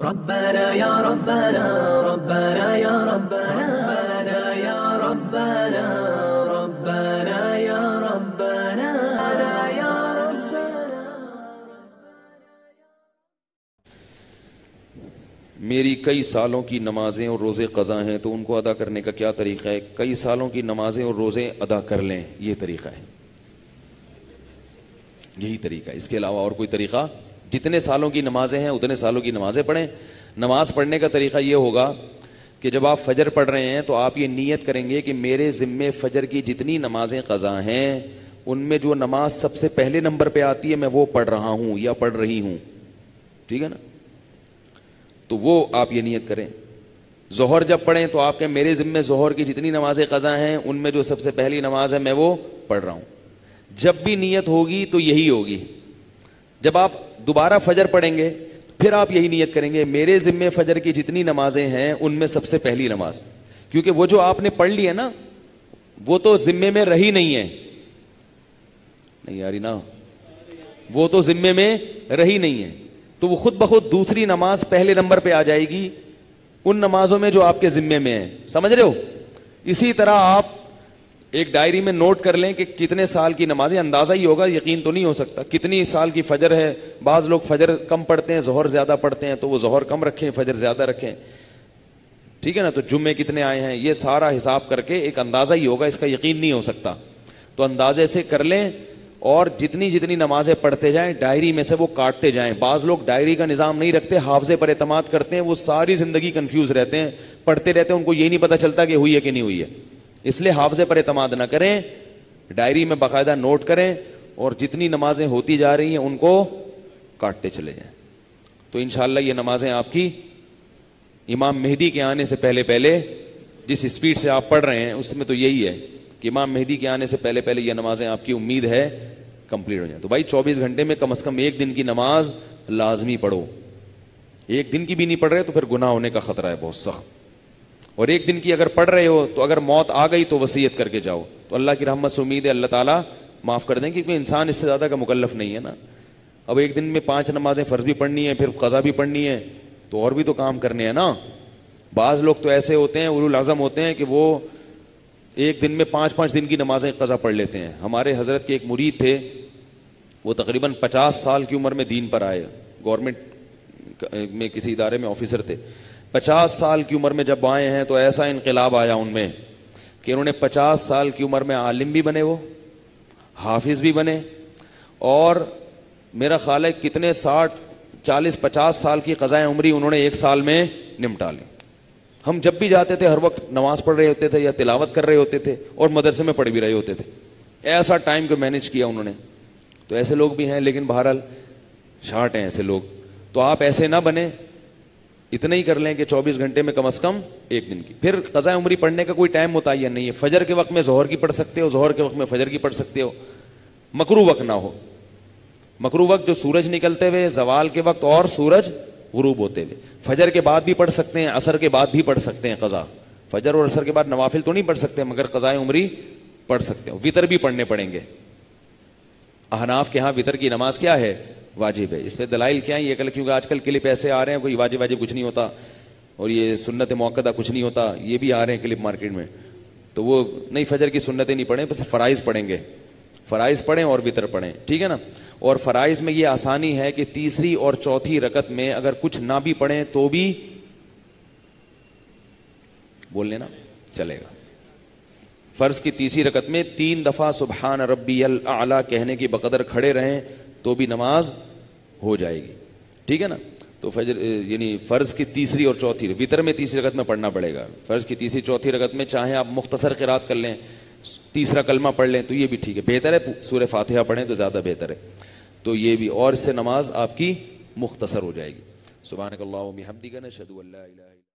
ربنا یا ربنا ربنا یا ربنا ربنا یا ربنا ربنا یا ربنا یا ربنا. میری کئی سالوں کی نمازیں اور روزے قضا ہیں تو ان کو ادا کرنے کا کیا طریقہ ہے؟ کئی سالوں کی نمازیں اور روزے ادا کر لیں، یہ طریقہ ہے، یہی طریقہ ہے، اس کے علاوہ اور کوئی طریقہ؟ جتنے سالوں کی نمازیں ہیں اتنے سالوں کی نمازیں پڑھیں. نماز پڑھنے کا طریقہ یہ ہوگا کہ جب آپ فجر پڑھ رہے ہیں تو آپ یہ نیت کریں گے کہ میرے ذمے فجر کی جتنی نمازیں قضا ہیں ان میں جو نماز سب سے پہلے نمبر پہ آتی ہے میں وہ پڑھ رہا ہوں یا پڑھ رہی ہوں، ٹھیک ہے نا؟ تو وہ آپ یہ نیت کریں. ظہر جب پڑھیں تو آپ کہیں میرے ذمے ظہر کی جتنی نمازیں قضا ہیں ان میں جو سب سے پہلی نماز ہے میں وہ پڑھ رہا ہوں. جب بھی نیت ہوگی تو یہی ہوگی. جب آپ دوبارہ فجر پڑھیں گے پھر آپ یہی نیت کریں گے میرے ذمے فجر کی جتنی نمازیں ہیں ان میں سب سے پہلی نماز، کیونکہ وہ جو آپ نے پڑھ لی ہے نا وہ تو ذمے میں رہی نہیں ہے، نہیں یاری نا، وہ تو ذمے میں رہی نہیں ہے، تو وہ خود بخود دوسری نماز پہلے نمبر پہ آ جائے گی ان نمازوں میں جو آپ کے ذمے میں ہیں. سمجھ رہے ہو؟ اسی طرح آپ ایک ڈائری میں نوٹ کر لیں کہ کتنے سال کی نمازیں، اندازہ ہی ہوگا، یقین تو نہیں ہو سکتا. کتنی سال کی فجر ہے، بعض لوگ فجر کم پڑھتے ہیں ظہر زیادہ پڑھتے ہیں تو وہ ظہر کم رکھیں فجر زیادہ رکھیں، ٹھیک ہے نا؟ تو جمعے کتنے آئے ہیں یہ سارا حساب کر کے ایک اندازہ ہی ہوگا، اس کا یقین نہیں ہو سکتا. تو اندازے سے کر لیں اور جتنی جتنی نمازیں پڑھتے جائیں ڈائری میں سے وہ کاٹتے جائیں. بعض لوگ ڈائری کا نظام نہیں رکھتے، حافظے پر اعتماد کرتے ہیں، وہ ساری زندگی کنفیوز رہتے ہیں، پڑھتے رہتے ہیں، ان کو یہ نہیں پتہ چلتا کہ ہوئی ہے کہ نہیں ہوئی ہے. اس لیے حافظے پر اعتماد نہ کریں، ڈائری میں باقاعدہ نوٹ کریں اور جتنی نمازیں ہوتی جا رہی ہیں ان کو کاٹتے چلے جائیں. تو انشاءاللہ یہ نمازیں آپ کی امام مہدی کے آنے سے پہلے پہلے، جس اسپیڈ سے آپ پڑھ رہے ہیں اس میں تو یہی ہے کہ امام مہدی کے آنے سے پہلے پہلے یہ نمازیں آپ کی امید ہے کمپلیٹ ہو جائیں. تو بھائی 24 گھنٹے میں کم از کم ایک دن کی نماز لازمی پڑھو. ایک دن کی بھی نہیں پڑھ رہے تو پھر گناہ ہونے کا خطرہ ہے بہت سخت. اور ایک دن کی اگر پڑھ رہے ہو تو اگر موت آ گئی تو وصیت کر کے جاؤ، تو اللہ کی رحمت سے امید ہے اللہ تعالیٰ معاف کر دیں، کیونکہ انسان اس سے زیادہ کا مکلف نہیں ہے نا. اب ایک دن میں 5 نمازیں فرض بھی پڑھنی ہے، پھر قضا بھی پڑھنی ہے، تو اور بھی تو کام کرنے ہیں نا. بعض لوگ تو ایسے ہوتے ہیں اولو العزم ہوتے ہیں کہ وہ ایک دن میں 5 دن کی نمازیں قضا پڑھ لیتے ہیں. ہمارے حضرت کے ایک مرید تھے، وہ تقریباً 50 سال کی عمر میں دین پر آئے، گورنمنٹ میں کسی ادارے میں آفیسر تھے. 50 سال کی عمر میں جب آئے ہیں تو ایسا انقلاب آیا ان میں کہ انہوں نے 50 سال کی عمر میں عالم بھی بنے، وہ حافظ بھی بنے، اور میرا خیال ہے کتنے 40-50 سال کی قضائے عمری انہوں نے ایک سال میں نمٹا لی. ہم جب بھی جاتے تھے ہر وقت نماز پڑھ رہے ہوتے تھے یا تلاوت کر رہے ہوتے تھے اور مدرسے میں پڑھ بھی رہے ہوتے تھے. ایسا ٹائم کو مینیج کیا انہوں نے. تو ایسے لوگ بھی ہیں، لیکن بہرحال شارٹ ہیں ایسے لوگ. تو آپ ایسے نہ بنیں، اتنا ہی کر لیں کہ 24 گھنٹے میں کم از کم ایک دن کی. پھر قضاء عمری پڑھنے کا کوئی ٹائم متعین نہیں ہے. فجر کے وقت میں ظہر کی پڑھ سکتے ہو، ظہر کے وقت میں فجر کی پڑھ سکتے ہو، مکروہ وقت نہ ہو. مکروہ وقت جو سورج نکلتے ہوئے، زوال کے وقت اور سورج غروب ہوتے ہوئے. فجر کے بعد بھی پڑھ سکتے ہیں، عصر کے بعد بھی پڑھ سکتے ہیں قضا. فجر اور عصر کے بعد نوافل تو نہیں پڑھ سکتے مگر قضاء عمری پڑھ سکتے ہو. وطر بھی پڑھنے پڑیں گے. احناف کے ہاں وطر کی نماز کیا ہے؟ واجب ہے. اس پہ دلائل کیا ہے؟ یہ کیونکہ آج کل کلپ ایسے آ رہے ہیں کوئی واجب کچھ نہیں ہوتا اور یہ سنت موقدہ کچھ نہیں ہوتا، یہ بھی آ رہے ہیں کلپ مارکیٹ میں. تو وہ نہیں، فجر کی سنتیں نہیں پڑھیں، بس فرائض پڑھیں گے. فرائض پڑھیں اور وطر پڑھیں، ٹھیک ہے نا؟ اور فرائض میں یہ آسانی ہے کہ تیسری اور چوتھی رکعت میں اگر کچھ نہ بھی پڑھیں تو بھی بول لینا چلے گا. فرض کی تیسری رکعت میں 3 دفعہ سبحان ربی الاعلیٰ کہنے کی بقدر کھڑے رہیں تو بھی نماز ہو جائے گی، ٹھیک ہے نا؟ تو فجر یعنی فرض کی تیسری اور چوتھی، وطر میں تیسری رکعت میں پڑھنا پڑے گا. فرض کی تیسری چوتھی رکعت میں چاہیں آپ مختصر قرات کر لیں، تیسرا کلمہ پڑھ لیں تو یہ بھی ٹھیک ہے. بہتر ہے سورہ فاتحہ پڑھیں تو زیادہ بہتر ہے. تو یہ بھی، اور اس سے نماز آپ کی مختصر ہو جائے گی. سبحانک اللہم و بحمدک، نشہد ان لا الہ الا